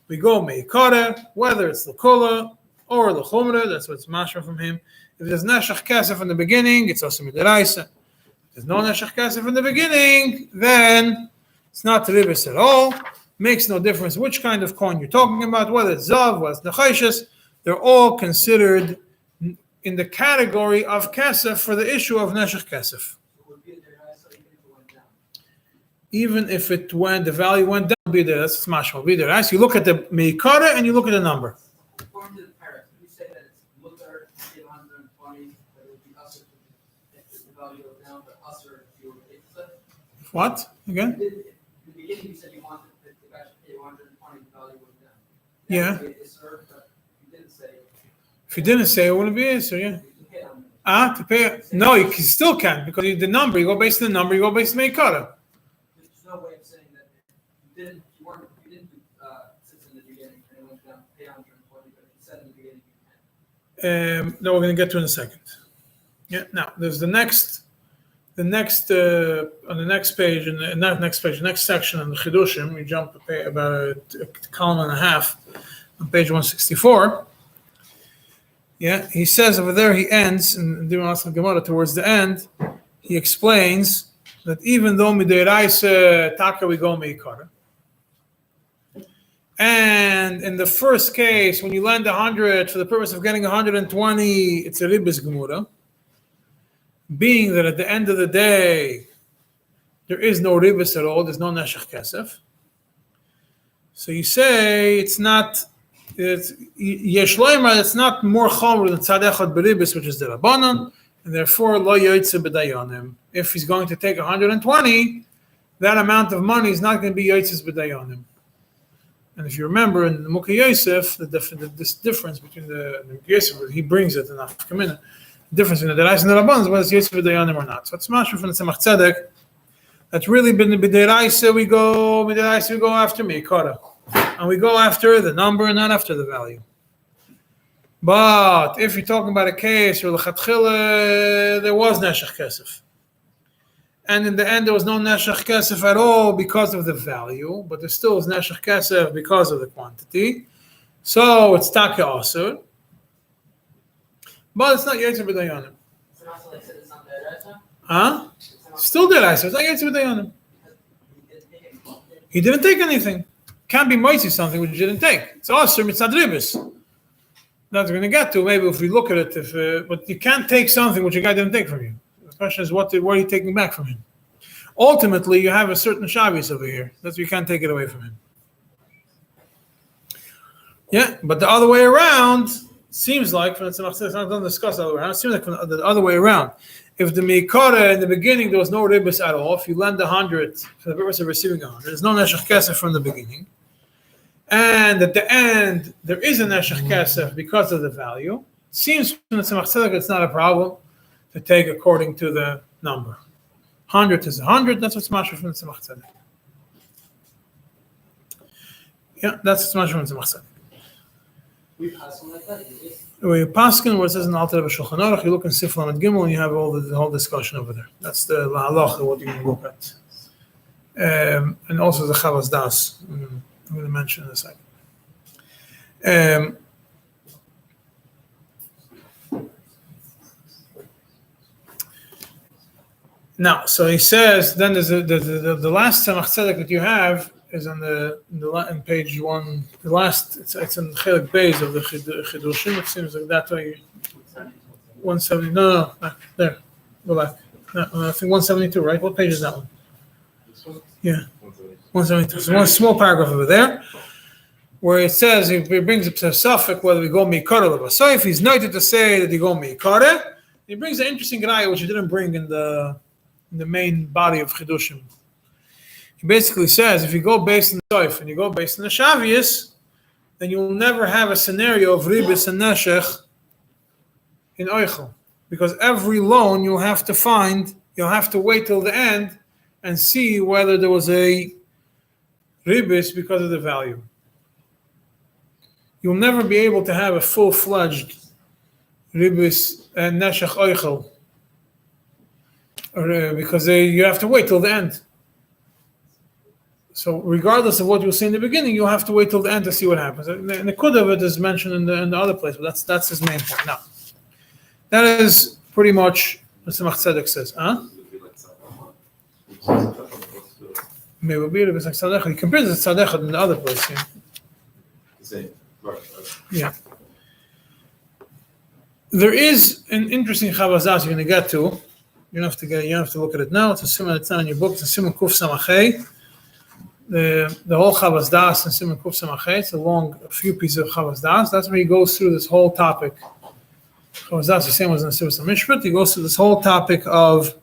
We go Meikare, whether it's the Kollel or the Chumrah, that's what's mashma from him. If there's Neshech Kesef in the beginning, it's also Midaraisa. If there's no Neshech Kesef in the beginning, then it's not Ribis at all. Makes no difference which kind of coin you're talking about, whether it's Zav, whether it's Nechayshis. They're all considered in the category of Kesef for the issue of Neshech Kesef. Even if it went, the value went down, be there. That's mashma. Be there. You look at the Meikara and you look at the number. According to the parrot, you say that it's mutter 820, that it would be usher if the value goes down, but usher if you were to What? Again? In the beginning, you said you wanted to actually pay 120, the value goes down. Yeah. But you didn't say. If you didn't say, it wouldn't be an answer, yeah. You pay on it. To pay? No, you still can't because the number, you go based on the number, you go based on Meikara. There's no way of saying that you didn't do since in the beginning and it went down, pay 120, but if you said in the beginning you can. No, we're going to get to in a second. Yeah. Now, there's on the next page, the next section in the Chidushim, we jump about a column and a half on page 164. Yeah, he says over there, he ends, and Gemara towards the end, he explains that even though Midiraisa Taka we go Meikara, and in the first case, when you lend 100 for the purpose of getting 120, it's a Ribis Gemura. Being that at the end of the day, there is no Ribis at all, there's no Neshech Kesef. So you say it's not Yeshloimah, it's not more Chomer than Tzad Echad B'Ribis, which is the Rabbanon, and therefore Lo Yoytze B'Dayonim. If he's going to take 120, that amount of money is not going to be Yoytzes B'Dayonim. And if you remember in the Mukha Yosef, this difference between the Yosef, he brings it in Afkamina, the difference between the Derais and the Rabbanon, whether it's Yoytzes B'Dayonim or not. So it's mashma from the Tzemach Tzedek. That's really been the B'Derais we go after Meikara. And we go after the number and not after the value. But if you're talking about a case where l'chatchila there was Neshech Kesef, and in the end there was no Neshech Kesef at all because of the value, but there still is Neshech Kesef because of the quantity, so it's Taka Asur, but it's not Yetzer B'Dayanim. So also like said it's not Deraisa? Huh? Still Deraisa, it's not Yetzer B'Dayanim. He didn't take anything. Can't be moitzi something which you didn't take. It's awesome. It's not ribis. That's going to get to maybe if we look at it. But you can't take something which a guy didn't take from you. The question is, what are you taking back from him? Ultimately, you have a certain shabbos over here. That's you can't take it away from him. Yeah, but the other way around seems like, for instance, I don't discuss the other way around. It seems like the other way around. If the Meikara in the beginning there was no ribis at all, if you lend 100 for the purpose of receiving 100, there's no neshech kesef from the beginning. And at the end, there is a neshech kesef because of the value. It seems from the Tzemach Tzedek it's not a problem to take according to the number. 100 is 100, that's what's mashma from the Tzemach Tzedek. Yeah, that's what's mashma from the Tzemach Tzedek. We pass on like that? Where you paskin, where it says in Alter Rebbe Shulchan Aruch, you look in Sif Lamed Gimel, and you have all the whole discussion over there. That's the halacha, what you can look at. And also the Chavas Das, I'm going to mention in a second. Now, so he says, then there's the last Tzemach Tzedek that you have is on in page 1. The last it's in Chelik Beis of the Chidushim. It seems like that way. 170. No, there. Go back. No, I think 172. Right? What page is that one? Yeah, 172. So one small paragraph over there, where it says he brings up a suffix whether we go Meikara or Lebasov. He's noted to say that he go Meikara. He brings an interesting raya which he didn't bring in the main body of Chidushim. He basically says if you go based on the Soif and you go based on the Shavius, then you will never have a scenario of Ribis and Neshech in Oichel. Because every loan you'll have to wait till the end and see whether there was a Ribis because of the value. You'll never be able to have a full-fledged Ribis and Neshech Oichel. Because you have to wait till the end. So regardless of what you'll see in the beginning, you'll have to wait till the end to see what happens. And the Kud of it is mentioned in the other place, but that's his main point. Now, that is pretty much what Tzemach Tzedek says. Maybe it'll be like Tzedek. He compares it to Tzedek in the other place. Yeah. Same. Right. Yeah. There is an interesting Chavazas you're going to get to. You don't have to look at it now. It's a Siman, it's not in your book. It's a Siman Kuf Samachei. The whole Chavaz Das and Siman Kuf Samachei. It's a few pieces of Chavaz Das. That's where he goes through this whole topic. Chavaz Das, the same as in the Sivas Mishpat. He goes through this whole topic of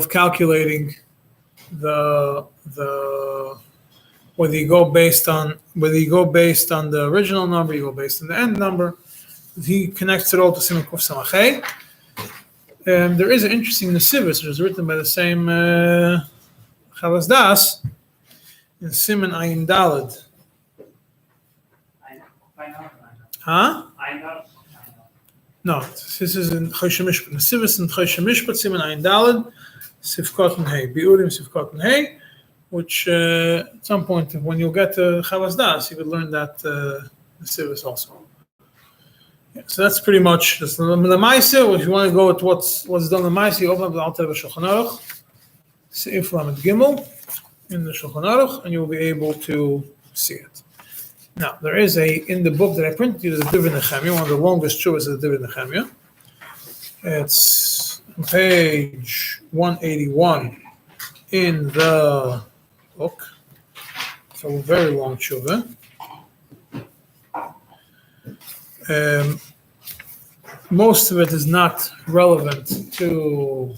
calculating the whether you go based on the original number, you go based on the end number. He connects it all to Siman Kuf Samachei. There is an interesting Nesivus, which is written by the same Chavaz Das in Siman Ayin Daled. Huh? No, this is in Choshe Mishpat. Nesivus in Choshe Mishpat, Siman Ayin Daled, Sivkot and Hey, Biurim Sivkot and Hey, which at some point when you get to Chavaz Das, you would learn that Nesivus also. So that's pretty much the Lamaisa. If you want to go with what's done in the Lamaisa, you open up the Alter Shulchan Aruch, Seif Lamed Gimel in the Shulchan Aruch, and you'll be able to see it. Now, there is in the book that I printed you, there's a Divrei Nehemiah, one of the longest chuvas of the Divrei Nehemiah. It's on page 181 in the book. It's a very long tshuva. Most of it is not relevant to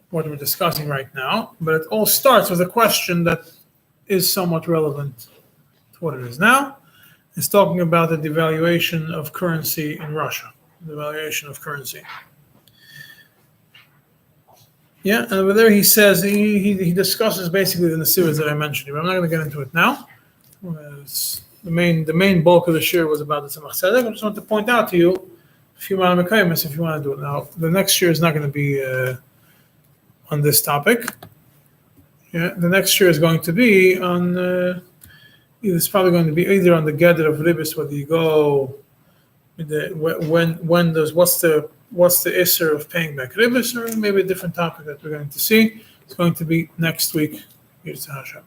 what we're discussing right now, but it all starts with a question that is somewhat relevant to what it is now. It's talking about the devaluation of currency in Russia. Devaluation of currency. Yeah, and over there he says, he discusses basically the Nesiras that I mentioned, but I'm not going to get into it now. The main bulk of the Shiur was about the Tzemach Tzedek. I just want to point out to you a few Ma'amekayim if you want to do it. Now, the next Shiur is not going to be on this topic. Yeah, the next Shiur is going to be on, it's probably going to be either on the Gather of Ribis, whether you go, what's the Isser of paying back Ribis, or maybe a different topic that we're going to see. It's going to be next week. Here's Hashem.